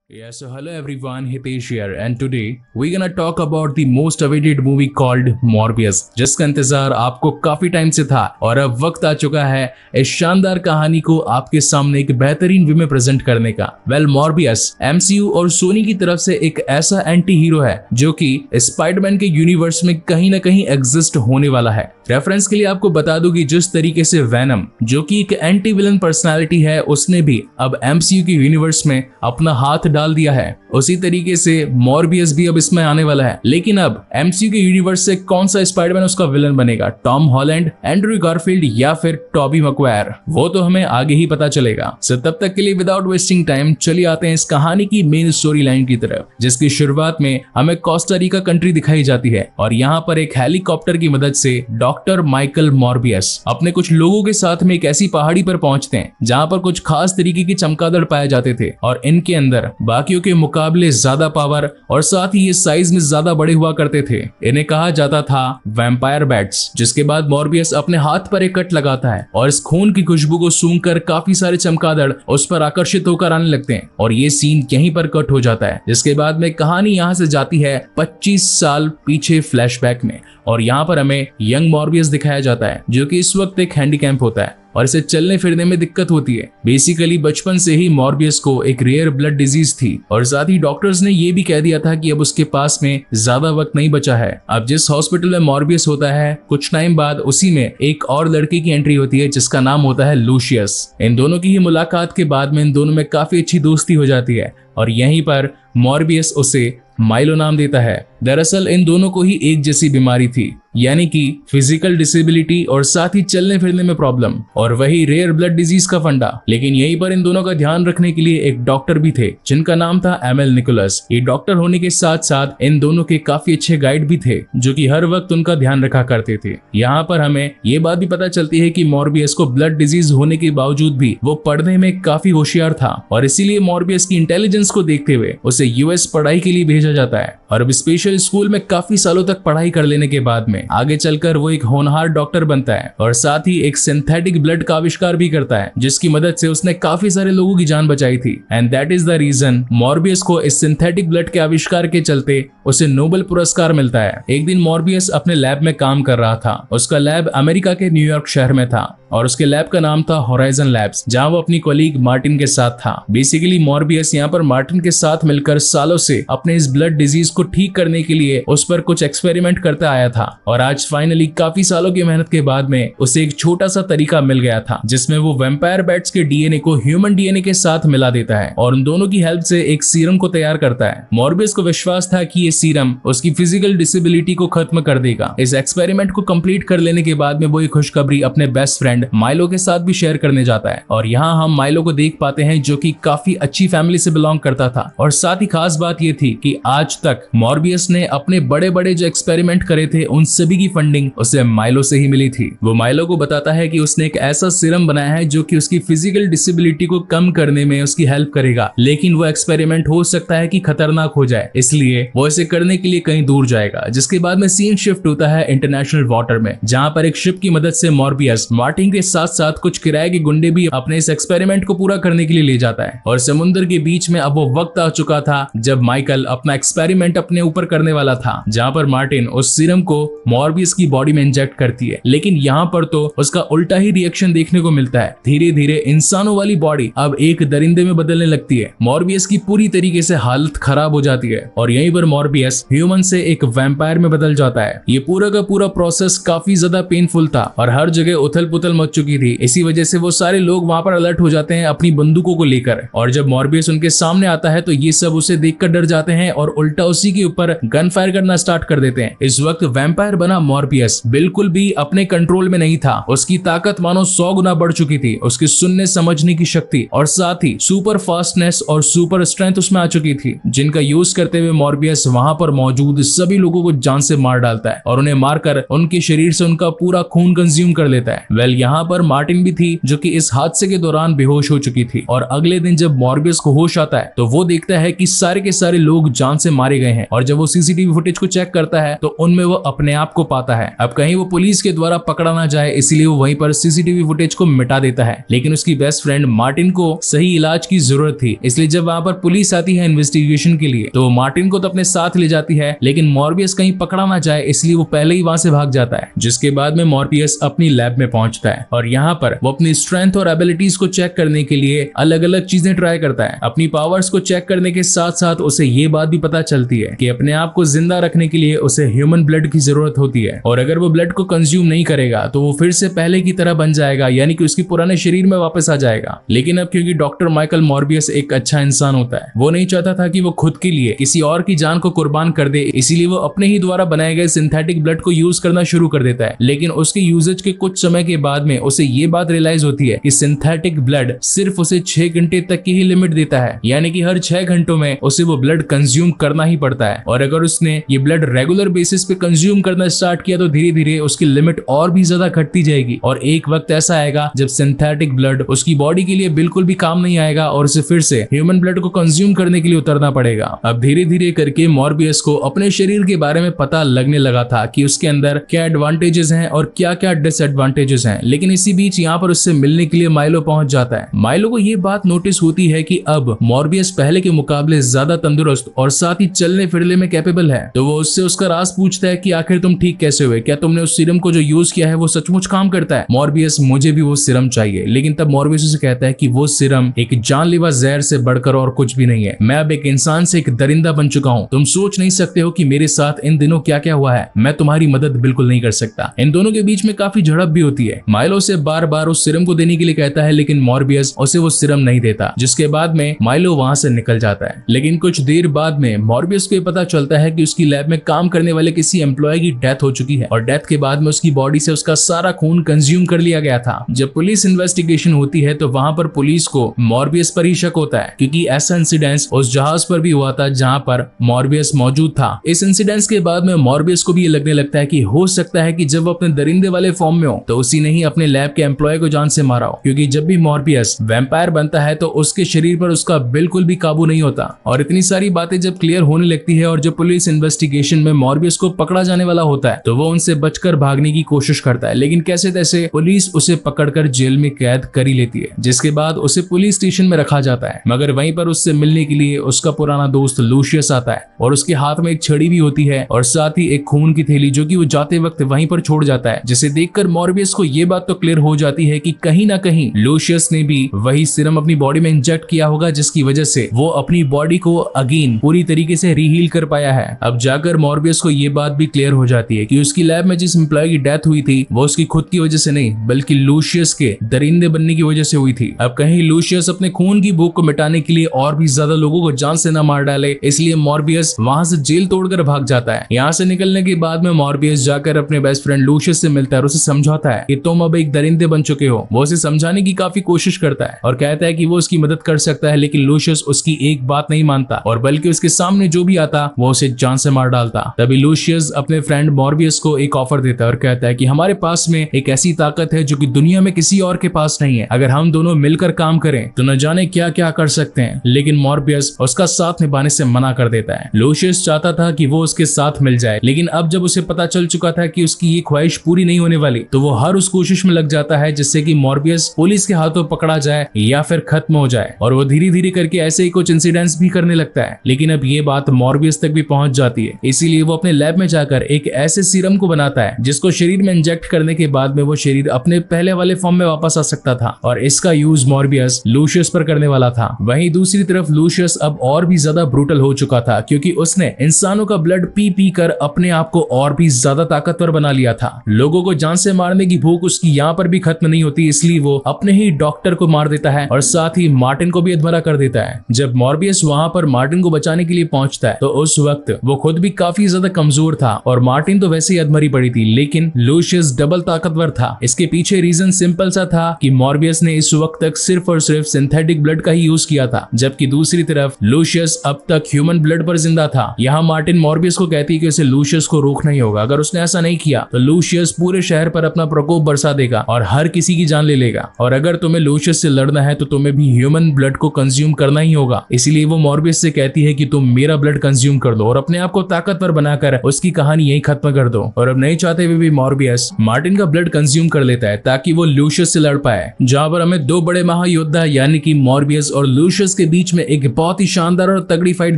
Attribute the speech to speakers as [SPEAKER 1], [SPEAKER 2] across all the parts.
[SPEAKER 1] Yeah, so hello everyone, Hitesh here, and today we're gonna talk about the most awaited movie called Morbius, जिसका इंतजार आपको काफी time से था और अब वक्त आ चुका है इस शानदार कहानी को आपके सामने एक बेहतरीन वे में प्रेजेंट करने का। Morbius MCU और सोनी की तरफ से एक ऐसा एंटी हीरो है जो कि स्पाइडरमैन के यूनिवर्स में कहीं ना कहीं एग्जिस्ट होने वाला है। रेफरेंस के लिए आपको बता दूं कि जिस तरीके से वेनम जो कि एक एंटी विलन पर्सनालिटी है, उसने भी अब MCU के यूनिवर्स में अपना हाथ डाल दिया है, उसी तरीके से मॉर्बियस भी अब इसमें आने वाला है। लेकिन अब MCU के यूनिवर्स से कौन सा स्पाइडरमैन उसका विलन बनेगा, टॉम हॉलैंड, एंड्रयू गारफील्ड या फिर टॉबी मैगवायर, वो तो हमें आगे ही पता चलेगा। सो तब तक के लिए विदाउट वेस्टिंग टाइम चलिए आते हैं इस कहानी की मेन स्टोरी लाइन की तरफ, जिसकी शुरुआत में हमें कोस्टा रिका कंट्री दिखाई जाती है और यहाँ पर एक हेलीकॉप्टर की मदद से डॉक्टर माइकल मॉर्बियस अपने कुछ लोगों के साथ में एक ऐसी पहाड़ी पर पहुंचते हैं जहाँ पर कुछ खास तरीके की चमगादड़ पाए जाते थे और इनके अंदर बाकियों के मुकाबले ज्यादा पावर और साथ ही ये साइज में ज्यादा बड़े हुआ करते थे। इन्हें कहा जाता था वैम्पायर बैट्स। जिसके बाद मॉर्बियस अपने हाथ पर एक कट लगाता है और इस खून की खुशबू को सूंघकर काफी सारे चमगादड़ उस पर आकर्षित होकर आने लगते हैं और ये सीन यहीं पर कट हो जाता है। जिसके बाद में कहानी यहाँ से जाती है 25 साल पीछे फ्लैशबैक में और यहाँ पर हमें यंग मॉर्बियस दिखाया जाता है जो कि इस वक्त एक हैंडीकैप होता है और इसे चलने फिरने में दिक्कत होती है। बेसिकली बचपन से ही मॉर्बियस को एक रेयर ब्लड डिजीज थी और साथ ही डॉक्टर्स ने ये भी कह दिया था कि अब उसके पास में ज्यादा वक्त नहीं बचा है। अब जिस हॉस्पिटल में मॉर्बियस होता है, कुछ टाइम बाद उसी में एक और लड़के की एंट्री होती है जिसका नाम होता है लूशियस। इन दोनों की ही मुलाकात के बाद में इन दोनों में काफी अच्छी दोस्ती हो जाती है और यहीं पर मॉर्बियस उसे माइलो नाम देता है। दरअसल इन दोनों को ही एक जैसी बीमारी थी, यानी कि फिजिकल डिसेबिलिटी और साथ ही चलने फिरने में प्रॉब्लम और वही रेयर ब्लड डिजीज का फंडा। लेकिन यहीं पर इन दोनों का ध्यान रखने के लिए एक डॉक्टर भी थे जिनका नाम था एमएल निकोलस। ये डॉक्टर होने के साथ साथ इन दोनों के काफी अच्छे गाइड भी थे जो कि हर वक्त उनका ध्यान रखा करते थे। यहाँ पर हमें ये बात भी पता चलती है कि मॉर्बियस को ब्लड डिजीज होने के बावजूद भी वो पढ़ने में काफी होशियार था और इसीलिए मॉर्बियस की इंटेलिजेंस को देखते हुए उसे यूएस पढ़ाई के लिए भेजा जाता है और अब स्पेशल स्कूल में काफी सालों तक पढ़ाई कर लेने के बाद में आगे चलकर वो एक होनहार डॉक्टर बनता है और साथ ही एक सिंथेटिक ब्लड का आविष्कार भी करता है जिसकी मदद से उसने काफी सारे लोगों की जान बचाई थी। And that is the reason Morbius को इस सिंथेटिक ब्लड के आविष्कार के चलते उसे नोबेल पुरस्कार मिलता है। एक दिन मॉर्बियस अपने लैब में काम कर रहा था। उसका लैब अमेरिका के न्यूयॉर्क शहर में था और उसके लैब का नाम था होराइजन लैब्स, जहां वो अपनी कोलीग मार्टिन के साथ था। बेसिकली मॉर्बियस यहाँ पर मार्टिन के साथ मिलकर सालों से अपने इस ब्लड डिजीज को ठीक करने के लिए उस पर कुछ एक्सपेरिमेंट करता आया था और आज फाइनली काफी सालों की मेहनत के बाद में उसे एक छोटा सा तरीका मिल गया था जिसमें वो वैम्पायर बैट्स के डीएनए को ह्यूमन डीएनए के साथ मिला देता है और उन दोनों की हेल्प से एक सीरम को तैयार करता है। मॉर्बियस को विश्वास था कि ये सीरम उसकी फिजिकल डिसेबिलिटी को खत्म कर देगा। इस एक्सपेरिमेंट को कंप्लीट कर लेने के बाद में वो ये खुशखबरी अपने बेस्ट फ्रेंड माइलो के साथ भी शेयर करने जाता है और यहाँ हम माइलो को देख पाते हैं जो कि काफी अच्छी फैमिली से बिलोंग करता था और साथ ही खास बात ये थी कि आज तक मॉर्बियस ने अपने बड़े बड़े जो एक्सपेरिमेंट करे थे उन सभी की फंडिंग उसे माइलो से ही मिली थी। वो माइलो को बताता है कि उसने एक ऐसा सीरम बनाया है जो कि उसकी फिजिकल डिसेबिलिटी को कम करने में उसकी हेल्प करेगा, लेकिन वो एक्सपेरिमेंट हो सकता है कि खतरनाक हो जाए, इसलिए वो इसे करने के लिए कहीं दूर जाएगा। जिसके बाद में सीन शिफ्ट होता है इंटरनेशनल वाटर में, जहाँ पर एक शिप की मदद से मॉर्बियस मार्टिन के साथ साथ कुछ किराए के गुंडे भी अपने इस एक्सपेरिमेंट को पूरा करने के लिए ले जाता है और समुद्र के बीच में अब वो वक्त आ चुका था जब माइकल अपना एक्सपेरिमेंट अपने ऊपर करने वाला था, जहाँ पर मार्टिन उस सीरम को मॉर्बियस की बॉडी में इंजेक्ट करती है। लेकिन यहाँ पर तो उसका उल्टा ही रिएक्शन देखने को मिलता है। धीरे धीरे इंसानों वाली बॉडी अब एक दरिंदे में बदलने लगती है। मॉर्बियस की पूरी तरीके से हालत खराब हो जाती है और यहीं पर मॉर्बियस ह्यूमन से एक वैम्पायर में बदल जाता है। ये पूरा का पूरा प्रोसेस काफी ज्यादा पेनफुल था और हर जगह उथल पुथल मच चुकी थी। इसी वजह से वो सारे लोग वहां पर अलर्ट हो जाते हैं अपनी बंदूकों को लेकर और जब मॉर्बियस उनके सामने आता है तो ये सब उसे देखकर डर जाते हैं और उल्टा उसी के ऊपर गन फायर करना स्टार्ट कर देते हैं। इस वक्त वैम्पायर बना मॉर्बियस बिल्कुल भी अपने कंट्रोल में नहीं था। उसकी ताकत मानो 100 गुना बढ़ चुकी थी। उसकी सुनने समझने की शक्ति और साथ ही सुपर फास्टनेस और सुपर स्ट्रेंथ उसमें आ चुकी थी, जिनका यूज करते हुए मॉर्बियस वहां पर मौजूद सभी लोगों को जान से मार डालता है और उन्हें मारकर उनके शरीर से उनका पूरा खून कंज्यूम कर लेता है। वेल यहाँ पर मार्टिन भी थी जो कि इस हादसे के दौरान बेहोश हो चुकी थी। और अगले दिन जब मॉर्बियस को होश आता है तो वो देखता है कि सारे के सारे लोग जान से मारे गए हैं। और जब वो सीसीटीवी फुटेज को चेक करता है तो उनमें वो अपने आप को पाता है। अब कहीं वो पुलिस के द्वारा पकड़ा ना जाए इसलिए वो वहीं पर सीसीटीवी फुटेज को मिटा देता है। लेकिन उसकी बेस्ट फ्रेंड मार्टिन को सही इलाज की जरूरत थी, इसलिए जब वहां पर पुलिस आती है इन्वेस्टिगेशन के लिए तो मार्टिन को तो अपने साथ ले जाती है, लेकिन मॉर्बियस कहीं पकड़ा ना जाए इसलिए वो पहले ही वहां से भाग जाता है। जिसके बाद में मॉर्बियस अपनी लैब में पहुंचता है और यहाँ पर वो अपनी स्ट्रेंथ और एबिलिटीज को चेक करने के लिए अलग अलग चीजें ट्राई करता है। अपनी पावर्स को चेक करने के साथ साथ उसे ये बात भी पता चलती है कि अपने आप को जिंदा रखने के लिए उसे ह्यूमन ब्लड की जरूरत होती है, और अगर वो ब्लड को कंज्यूम नहीं करेगा तो वो फिर से पहले की तरह बन जाएगा, यानी कि उसकी पुराने शरीर में वापस आ जाएगा। लेकिन अब क्योंकि डॉक्टर माइकल मॉर्बियस एक अच्छा इंसान होता है, वो नहीं चाहता था कि वो खुद के लिए किसी और की जान को कुर्बान कर दे, इसीलिए वो अपने ही द्वारा बनाए गए सिंथेटिक ब्लड को यूज करना शुरू कर देता है। लेकिन उसके यूजेज के कुछ समय के बाद में उसे ये बात रियलाइज होती है कि सिंथेटिक ब्लड सिर्फ उसे 6 घंटे तक की ही लिमिट देता है, यानी कि हर 6 घंटों में उसे वो ब्लड कंज्यूम करना ही पड़ता है। और अगर उसने ये ब्लड रेगुलर बेसिस पे कंज्यूम करना स्टार्ट किया तो धीरे धीरे उसकी लिमिट और भी ज्यादा घटती जाएगी, और एक वक्त ऐसा आएगा जब सिंथेटिक ब्लड उसकी बॉडी के लिए बिल्कुल भी काम नहीं आएगा और उसे फिर से ह्यूमन ब्लड को कंज्यूम करने के लिए उतरना पड़ेगा। अब धीरे धीरे करके मॉर्बियस को अपने शरीर के बारे में पता लगने लगा था कि उसके अंदर क्या एडवांटेजेस हैं और क्या क्या डिसएडवांटेजेस हैं। लेकिन इसी बीच यहाँ पर उससे मिलने के लिए माइलो पहुंच जाता है। माइलो को ये बात नोटिस होती है कि अब मॉर्बियस पहले के मुकाबले ज्यादा तंदुरुस्त और साथ ही चलने फिरने में कैपेबल है। तो वो उससे उसका राज पूछता है कि आखिर तुम ठीक कैसे हुए, क्या तुमने उस सीरम को जो यूज किया है वो सचमुच काम करता है। मॉर्बियस मुझे भी वो सीरम चाहिए, लेकिन तब मॉर्बियस उसे कहता है कि वो सीरम एक जानलेवा जहर से बढ़कर और कुछ भी नहीं है। मैं अब एक इंसान से एक दरिंदा बन चुका हूँ। तुम सोच नहीं सकते हो कि मेरे साथ इन दिनों क्या क्या हुआ है। मैं तुम्हारी मदद बिल्कुल नहीं कर सकता। इन दोनों के बीच में काफी झड़प भी होती है। माइलो से बार बार उस सीरम को देने के लिए कहता है, लेकिन मॉर्बियस उसे वो सीरम नहीं देता, जिसके बाद में माइलो वहां से निकल जाता है। लेकिन कुछ देर बाद में मॉर्बियस को पता चलता है कि उसकी लैब में काम करने वाले किसी एम्प्लॉय की डेथ हो चुकी है, और डेथ के बाद में उसकी बॉडी से उसका सारा खून कंज्यूम कर लिया गया था। जब पुलिस इन्वेस्टिगेशन होती है तो वहां पर पुलिस को मॉर्बियस पर ही शक होता है, क्योंकि ऐसा इंसिडेंस उस जहाज पर भी हुआ था जहां पर मॉर्बियस मौजूद था। इस इंसिडेंस के बाद में मॉर्बियस को भी ये लगने लगता है कि हो सकता है कि जब वो अपने दरिंदे वाले फॉर्म में हो तो उसी ने ही अपने लैब के एम्प्लॉय को जान से मारा हो, क्योंकि जब भी मॉर्बियस वैम्पायर बनता है तो उसके शरीर पर उसका बिल्कुल भी काबू नहीं होता। और इतनी सारी बातें जब क्लियर होने लगती है और जब पुलिस इन्वेस्टिगेशन में मॉर्बियस को पकड़ा जाने वाला होता है तो वो उनसे बचकर भागने की कोशिश करता है, लेकिन कैसे तैसे पुलिस उसे पकड़कर जेल में कैद कर ही लेती है, जिसके बाद उसे पुलिस स्टेशन में रखा जाता है। मगर वहीं पर उससे मिलने के लिए उसका पुराना दोस्त लूशियस आता है, और उसके हाथ में एक छड़ी भी होती है और साथ ही एक खून की थैली जो कि वो जाते वक्त वहीं पर छोड़ जाता है, जिसे देखकर मॉर्बियस को ये बात तो क्लियर हो जाती है कि कहीं ना कहीं लूशियस ने भी वही सीरम अपनी बॉडी में इंजेक्ट किया होगा, जिसकी वजह से वो अपनी बॉडी को अगेन पूरी तरीके से रीहील कर पाया है। अब जाकर मॉर्बियस को ये बात भी क्लियर हो जाती है कि उसकी लैब में जिस एम्प्लॉय की डेथ हुई थी वो उसकी खुद की वजह से नहीं बल्कि लूशियस के दरिंदे बनने की वजह से हुई थी। अब कहीं लूशियस अपने खून की भूख को मिटाने के लिए और भी ज्यादा लोगों को जान से न मार डाले, इसलिए मॉर्बियस वहां से जेल तोड़कर भाग जाता है। यहाँ से निकलने के बाद में मॉर्बियस जाकर अपने बेस्ट फ्रेंड लूशियस से मिलता है और उसे समझाता है कि तुम अब एक दरिंदे बन चुके हो। वो उसे समझाने की काफी कोशिश करता है और कहता है कि वो उसकी मदद कर सकता है, लेकिन लूशियस उसकी एक बात नहीं मानता और बल्कि उसके सामने जो भी आता वो उसे जान से मार डालता। तभी लूशियस अपने फ्रेंड मॉर्बियस को एक ऑफर देता है और कहता है कि हमारे पास में एक ऐसी ताकत है जो कि दुनिया में किसी और के पास नहीं है। अगर हम दोनों मिलकर काम करें तो न जाने क्या क्या कर सकते हैं। लेकिन मॉर्बियस उसका साथ निभाने से मना कर देता है। लूशियस चाहता था कि वो उसके साथ मिल जाए, लेकिन अब जब उसे पता चल चुका था कि उसकी ये ख्वाहिश पूरी नहीं होने वाली तो वो हर उस कोशिश में लग जाता है जिससे कि मॉर्बियस पुलिस के हाथों पकड़ा जाए या फिर खत्म हो जाए। और वो धीरे धीरे करके ऐसे ही कुछ इंसिडेंट्स भी करने लगता है। लेकिन अब ये बात मॉर्बियस तक भी पहुंच जाती है, इसीलिए वो अपने लैब में जाकर एक ऐसे सीरम को बनाता है जिसको शरीर में इंजेक्ट करने के बाद में वो शरीर अपने पहले वाले फॉर्म में वापस आ सकता था। और इसका यूज मॉर्बियस लूशियस पर करने वाला था। वहीं दूसरी तरफ लूशियस अब और भी ज्यादा ब्रूटल हो चुका था, क्योंकि उसने इंसानों का ब्लड पी पी कर अपने आप को और भी ज्यादा ताकतवर बना लिया था। लोगों को जान से मारने की भूख उसकी यहाँ पर भी खत्म नहीं होती, इसलिए वो अपने ही डॉक्टर को मार देता है और साथ ही मार्टिन को भी अधमरा कर देता है। जब मॉर्बियस वहां पर मार्टिन को बचाने के लिए पहुंचता है तो उस वक्त वो खुद भी काफी ज्यादा कमजोर था और मार्टिन तो वैसे ही अधमरी पड़ी थी, लेकिन लूशियस डबल ताकतवर था। इसके पीछे रीजन सिंपल सा था कि मॉर्बियस ने इस वक्त तक सिर्फ और सिर्फ सिंथेटिक ब्लड का ही यूज किया था, जबकि दूसरी तरफ लूशियस अब तक ह्यूमन ब्लड पर जिंदा था। यहाँ मार्टिन मॉर्बियस को कहती है कि उसे लूशियस को रोकना ही होगा, अगर उसने ऐसा नहीं किया तो लूशियस पूरे शहर पर अपना प्रकोप बरसा देगा और हर किसी की जान ले लेगा। और अगर तुम्हें लूशियस से लड़ना है तो तुम्हें भी ह्यूमन ब्लड को कंज्यूम करना ही होगा। इसीलिए वो मॉर्बियस से कहती है कि तुम मेरा ब्लड कंज्यूम कर दो और अपने आप को ताकतवर बनाकर उसकी कहानी यही खत्म कर दो। और अब नहीं चाहते हुए भी मॉर्बियस मार्टिन का ब्लड कंज्यूम कर लेता है ताकि वो लूशियस से लड़ पाए, जहां पर हमें दो बड़े महायोद्धा यानी कि मॉर्बियस और लूशियस के बीच में एक बहुत ही शानदार और तगड़ी फाइट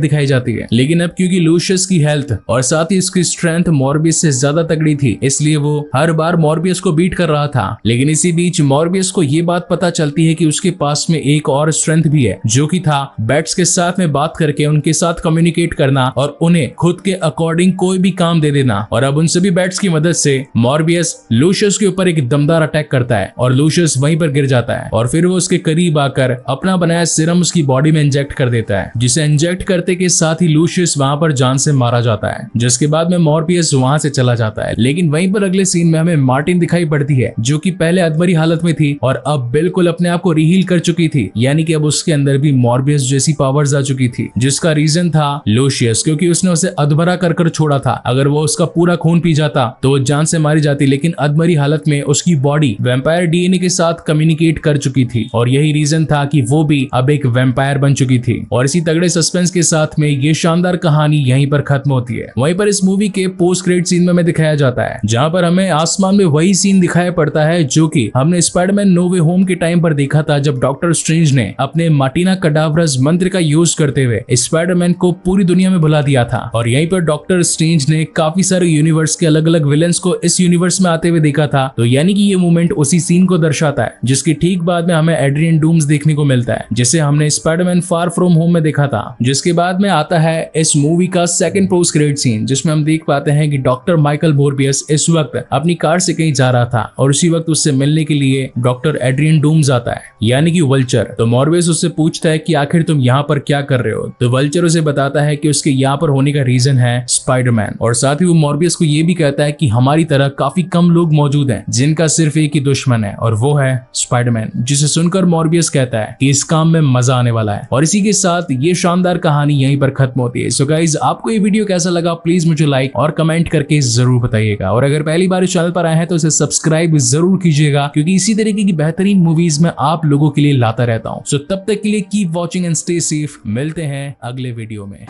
[SPEAKER 1] दिखाई जाती है। लेकिन अब क्योंकि लूशियस की हेल्थ और साथ ही उसकी स्ट्रेंथ मॉर्बियस से ज्यादा तगड़ी थी, इसलिए वो हर बार मॉर्बियस को बीट कर रहा था। लेकिन इसी बीच मॉर्बियस को ये बात पता चलती है कि उसके पास में एक और स्ट्रेंथ भी है, जो कि था बैट्स के साथ में बात करके उनके साथ कम्युनिकेट करना और उन्हें खुद के अकॉर्डिंग कोई भी काम दे देना। और अब उन सभी बैट्स की मदद से मॉर्बियस लूशियस के ऊपर एक दमदार अटैक करता है और लूशियस वहीं पर गिर जाता है। और फिर वो उसके करीब आकर अपना बनाया सीरम उसकी बॉडी में इंजेक्ट कर देता है, जिसे इंजेक्ट करते के साथ ही लूशियस वहां पर जान से मारा जाता है, जिसके बाद में मॉर्बियस वहां से चला जाता है। लेकिन वहीं पर अगले सीन में हमें मार्टिन दिखाई पड़ती है, जो कि पहले अधमरी हालत में थी और अब बिल्कुल अपने आप को रिहील कर चुकी थी, यानी कि अब उसके अंदर भी मॉर्बियस जैसी पावर्स आ चुकी थी, जिसका रीजन था लूशियस, क्योंकि उसने उसे अधमरा कर छोड़ा था। अगर वो उसका पूरा खून पी जाता तो वो जान से मारी जाती, लेकिन अधमरी हालत में उसकी बॉडी वैम्पायर डीएनए के साथ कम्युनिकेट कर चुकी थी और यही रीजन था कि वो भी अब एक वैम्पायर बन चुकी थी। और इसी तगड़े सस्पेंस के साथ में ये शानदार कहानी यहीं पर खत्म होती है। वहीं पर इस मूवी के पोस्ट क्रेडिट सीन में हमें दिखाया जाता है, जहां पर हमें आसमान में वही सीन दिखाया पड़ता है जो कि हमने स्पाइडरमैन नो वे होम के टाइम पर देखा था, जब डॉक्टर स्ट्रेंज ने अपने मार्टिना कडावरस मंत्र का यूज करते हुए स्पाइडरमैन को पूरी दुनिया में भुला दिया था। और यहीं पर डॉक्टर स्ट्रेंज ने काफी सारे यूनिवर्स के अलग अलग विलेंस को इस यूनिवर्स में आते हुए देखा था। तो यानी कि ये मूवमेंट उसी सीन को दर्शाता है, जिसकी ठीक बाद में हमें एड्रियन डूम्स देखने को मिलता है, जिसे हमने स्पाइडरमैन फार फ्रॉम होम में देखा था। जिसके बाद में आता है इस मूवी का सेकंड पोस्ट क्रेडिट सीन, जिसमें हम देख पाते हैं कि डॉक्टर माइकल मोर्बियस इस वक्त अपनी कार से कहीं जा रहा था और उसी वक्त उससे मिलने के लिए डॉक्टर एड्रियन डूम्स आता है, यानी कि वल्चर। तो मॉर्बियस उससे पूछता है कि आखिर तुम यहाँ पर क्या कर रहे हो। तो वल्चर उसे बताता है कि उसके यहाँ पर होने का रीजन है स्पाइडरमैन। और साथ ही वो मॉर्बियस को ये भी कहता है कि हमारी तरह काफी कम लोग मौजूद हैं जिनका सिर्फ एक ही दुश्मन है और वो है स्पाइडरमैन। जिसे सुनकर मॉर्बियस कहता है कि इस काम में मजा आने वाला है। और इसी के साथ ये शानदार कहानी यहीं पर खत्म होती है। सो गाइस, आपको ये वीडियो कैसा लगा प्लीज मुझे लाइक और कमेंट करके जरूर बताइएगा। और अगर पहली बार इस चैनल पर आए हैं तो इसे सब्सक्राइब जरूर कीजिएगा, क्योंकि इसी तरीके की बेहतरीन मूवीज में आप लोगों के लिए लाता रहता हूँ। सो तब तक के लिए keep watching and stay safe. मिलते हैं अगले वीडियो में।